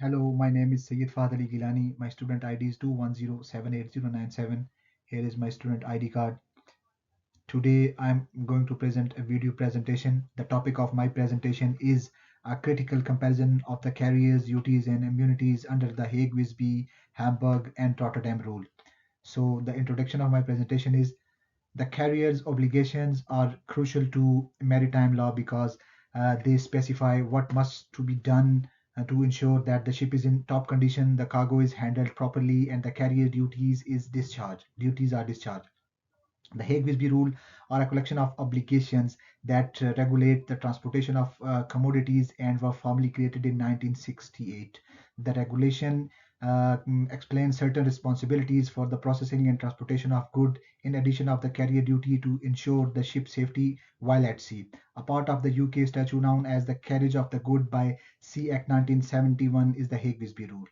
Hello, my name is Sayyid Fadali Gilani. My student ID is 210780797. Here is my student ID card. Today I'm going to present a video presentation. The topic of my presentation is a critical comparison of the carriers, duties and immunities under the Hague-Visby, Hamburg and Rotterdam rule. So the introduction of my presentation is the carrier's obligations are crucial to maritime law because they specify what must to be done to ensure that the ship is in top condition, the cargo is handled properly, and the carrier duties are discharged. The Hague-Visby rule are a collection of obligations that regulate the transportation of commodities and were formally created in 1968. The regulation explains certain responsibilities for the processing and transportation of good in addition of the carrier duty to ensure the ship safety while at sea. A part of the UK statute known as the Carriage of the Good by Sea Act 1971 is the Hague-Visby rule.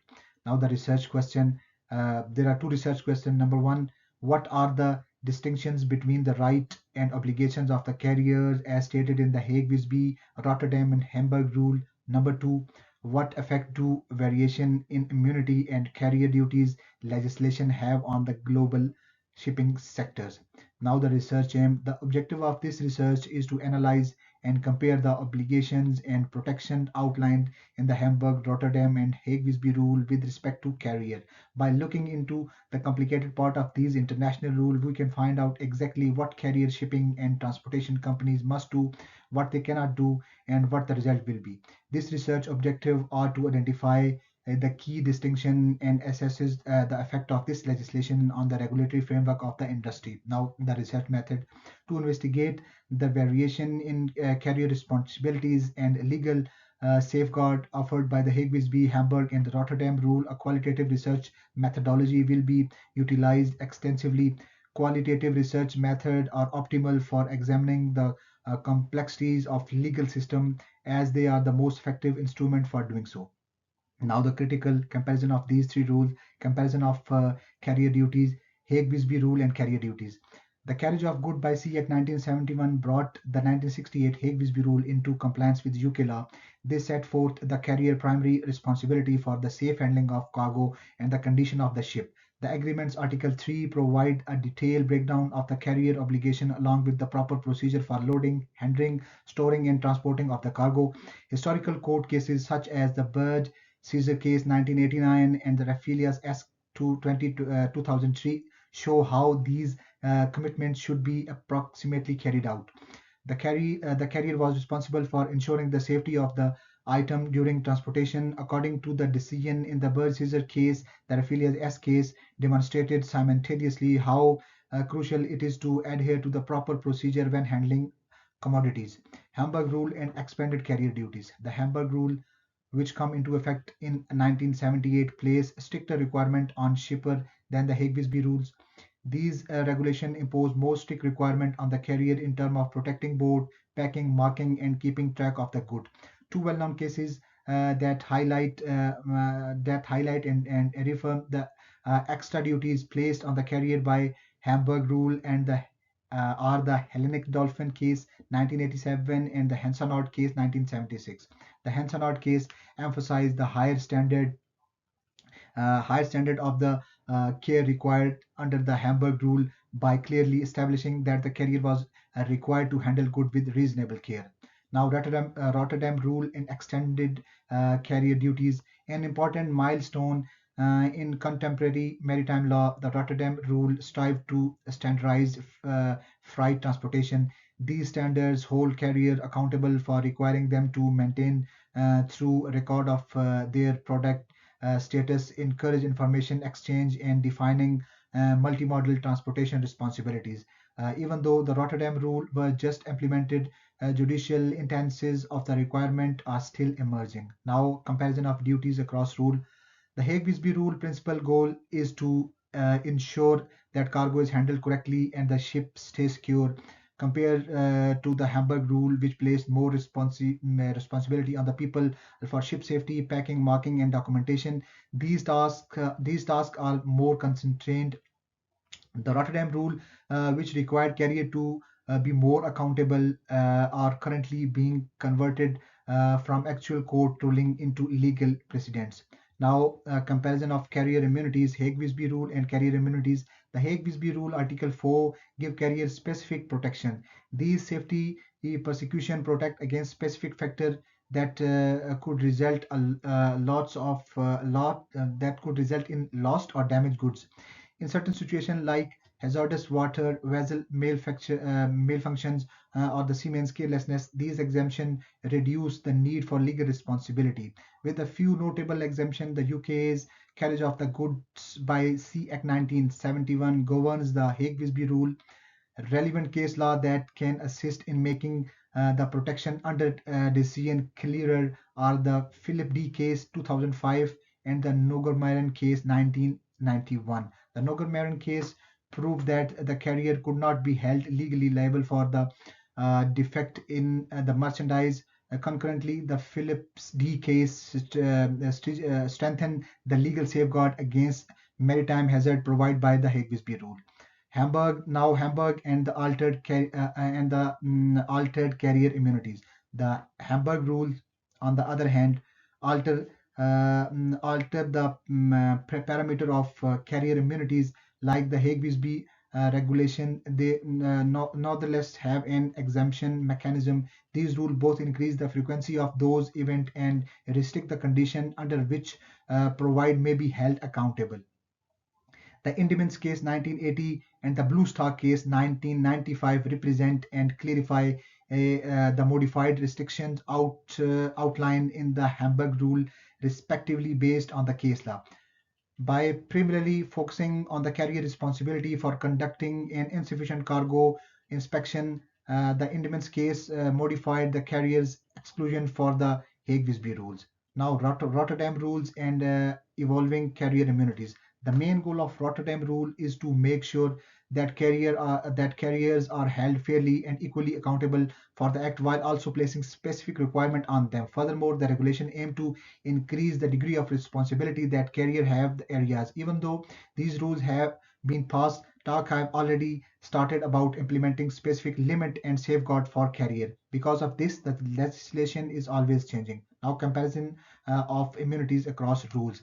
Now the research question. There are two research questions. Number one, what are the distinctions between the right and obligations of the carriers as stated in the Hague-Visby, Rotterdam and Hamburg rule? Number two, what effect do variation in immunity and carrier duties legislation have on the global shipping sectors? Now the research aim. The objective of this research is to analyze and compare the obligations and protection outlined in the Hamburg, Rotterdam and Hague-Visby rule with respect to carrier. By looking into the complicated part of these international rules, we can find out exactly what carrier shipping and transportation companies must do, what they cannot do, and what the result will be. This research objective are to identify the key distinction and assesses the effect of this legislation on the regulatory framework of the industry. Now, the research method to investigate the variation in carrier responsibilities and legal safeguard offered by the Hague-Visby, Hamburg, and the Rotterdam rule. A qualitative research methodology will be utilized extensively. Qualitative research methods are optimal for examining the complexities of legal system as they are the most effective instrument for doing so. Now the critical comparison of these three rules, comparison of carrier duties, Hague-Visby rule and carrier duties. The Carriage of Goods by Sea Act 1971 brought the 1968 Hague-Visby rule into compliance with UK law. They set forth the carrier primary responsibility for the safe handling of cargo and the condition of the ship. The agreement's Article 3 provide a detailed breakdown of the carrier obligation along with the proper procedure for loading, handling, storing and transporting of the cargo. Historical court cases such as the Bird Caesar case 1989 and the Raffelias S 2003 show how these commitments should be approximately carried out. The carrier was responsible for ensuring the safety of the item during transportation. According to the decision in the Bird Caesar case, the Raffelias S case demonstrated simultaneously how crucial it is to adhere to the proper procedure when handling commodities. Hamburg rule and expanded carrier duties. The Hamburg rule, which come into effect in 1978, place stricter requirement on shipper than the Hague-Visby rules. These regulations impose more strict requirement on the carrier in terms of protecting board, packing, marking, and keeping track of the good. Two well-known cases that highlight and reaffirm the extra duties placed on the carrier by Hamburg rule and the are the Hellenic Dolphin case 1987 and the Hansonord case 1976. The Hansonord case emphasized the higher standard of the care required under the Hamburg rule by clearly establishing that the carrier was required to handle goods with reasonable care. Now, Rotterdam rule in extended carrier duties, an important milestone in contemporary maritime law. The Rotterdam rule strive to standardize freight transportation. These standards hold carrier accountable for requiring them to maintain through record of their product status, encourage information exchange, and defining multimodal transportation responsibilities. Even though the Rotterdam rule was just implemented, judicial instances of the requirement are still emerging. Now, comparison of duties across rule. The Hague-Visby rule principal goal is to ensure that cargo is handled correctly and the ship stays secure compared to the Hamburg rule, which placed more responsibility on the people for ship safety, packing, marking, and documentation. These tasks are more concentrated. The Rotterdam rule, which required carrier to be more accountable, are currently being converted from actual court ruling into legal precedents. Now, comparison of carrier immunities, Hague-Visby rule and carrier immunities. The Hague-Visby rule, Article 4, give carrier specific protection. These safety persecution protect against specific factor that could result lots of lot that could result in lost or damaged goods. In certain situations like hazardous water, vessel malfunctions, or the seaman's carelessness, these exemptions reduce the need for legal responsibility. With a few notable exemptions, the UK's Carriage of the Goods by Sea Act 1971 governs the Hague-Visby rule. Relevant case law that can assist in making the protection under decision clearer are the Philip D case 2005 and the Nogermeiren case 1991. The Nogermeiren case proved that the carrier could not be held legally liable for the defect in the merchandise. Concurrently, the Phillips D case strengthened the legal safeguard against maritime hazard provided by the Hague-Visby rule. Hamburg and the altered carrier immunities. The Hamburg rules, on the other hand, alter alter the parameter of carrier immunities like the Hague-Visby regulation. They nonetheless have an exemption mechanism. These rules both increase the frequency of those events and restrict the condition under which provide may be held accountable. The Indemans case 1980 and the Blue Star case 1995 represent and clarify the modified restrictions outlined in the Hamburg rule, respectively based on the case law. By primarily focusing on the carrier responsibility for conducting an insufficient cargo inspection, the Indemans case modified the carrier's exclusion for the Hague-Visby rules. Now, Rotterdam rules and evolving carrier immunities. The main goal of Rotterdam rule is to make sure that carriers are held fairly and equally accountable for the act while also placing specific requirement on them. Furthermore, the regulation aim to increase the degree of responsibility that carriers have the areas. Even though these rules have been passed, talk have already started about implementing specific limit and safeguard for carrier. Because of this, the legislation is always changing. Now, comparison of immunities across rules.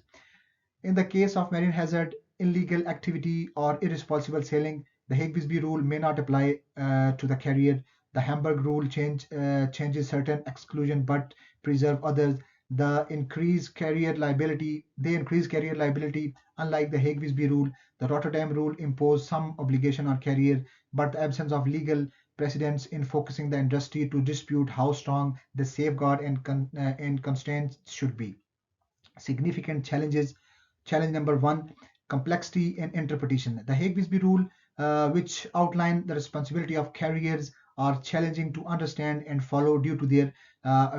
In the case of marine hazard, illegal activity, or irresponsible sailing, the Hague-Visby rule may not apply to the carrier. The Hamburg rule changes certain exclusion but preserve others. They increase carrier liability. Unlike the Hague-Visby rule, the Rotterdam rule impose some obligation on carrier, but the absence of legal precedents in focusing the industry to dispute how strong the safeguard and constraints should be. Significant challenges. Challenge number one, complexity in interpretation. The Hague-Visby rule, which outline the responsibility of carriers, are challenging to understand and follow due to their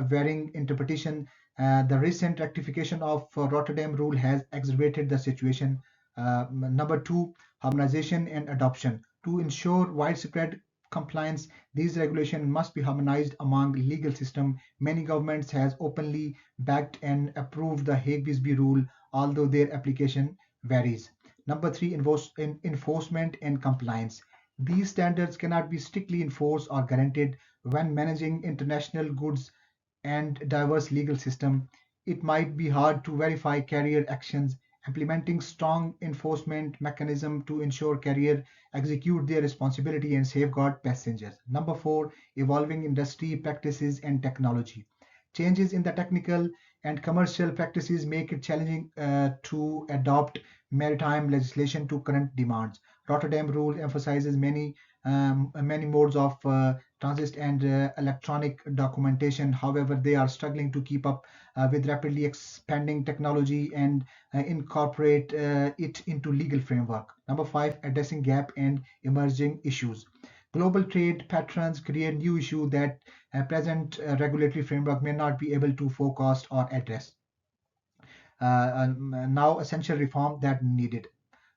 varying interpretation. The recent rectification of Rotterdam rule has exacerbated the situation. Number two, harmonization and adoption. To ensure widespread compliance, these regulations must be harmonized among legal system. Many governments has openly backed and approved the Hague-Visby rule, although their application varies. Number three, enforcement and compliance. These standards cannot be strictly enforced or guaranteed when managing international goods and diverse legal system. It might be hard to verify carrier actions. Implementing strong enforcement mechanism to ensure carrier execute their responsibility and safeguard passengers. Number four, evolving industry practices and technology. Changes in the technical and commercial practices make it challenging to adopt maritime legislation to current demands. Rotterdam rule emphasizes many modes of transit and electronic documentation. However, they are struggling to keep up with rapidly expanding technology and incorporate it into legal framework. Number five, addressing gap and emerging issues. Global trade patterns create new issues that present regulatory framework may not be able to forecast or address. Now, essential reform that needed.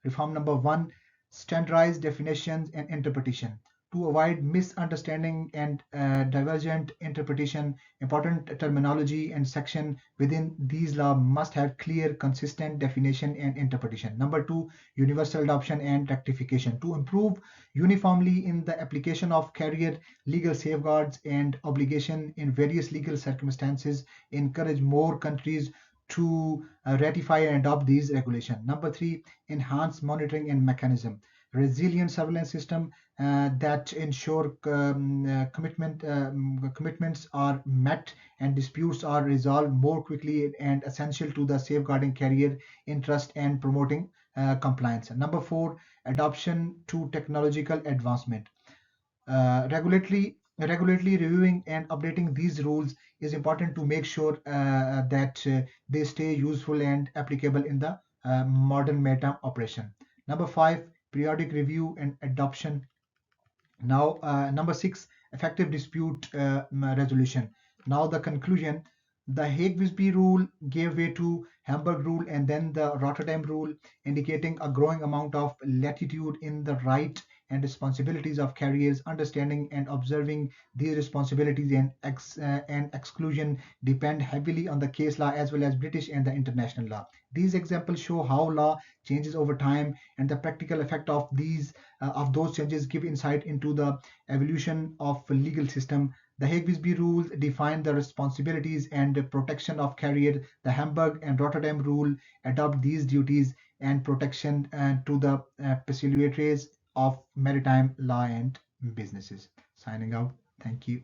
Reform number one, standardized definitions and interpretation. To avoid misunderstanding and divergent interpretation, important terminology and section within these laws must have clear, consistent definition and interpretation. Number two, universal adoption and rectification. To improve uniformly in the application of carrier legal safeguards and obligation in various legal circumstances, encourage more countries to ratify and adopt these regulations. Number three, enhance monitoring and mechanism. Resilient surveillance system that ensure commitments are met and disputes are resolved more quickly and essential to the safeguarding carrier interest and promoting compliance. Number four, adoption to technological advancement. Regularly reviewing and updating these rules is important to make sure that they stay useful and applicable in the modern maritime operation. Number five, periodic review and adoption. Now, number six, effective dispute resolution. Now, the conclusion: the Hague-Visby rule gave way to Hamburg rule and then the Rotterdam rule, indicating a growing amount of latitude in the right and responsibilities of carriers. Understanding and observing these responsibilities and exclusion depend heavily on the case law as well as British and the international law. These examples show how law changes over time, and the practical effect of those changes give insight into the evolution of legal system. The Hague-Visby rules define the responsibilities and protection of carrier. The Hamburg and Rotterdam rule adopt these duties and protection to the peculiarities of maritime law and businesses. Signing out. Thank you.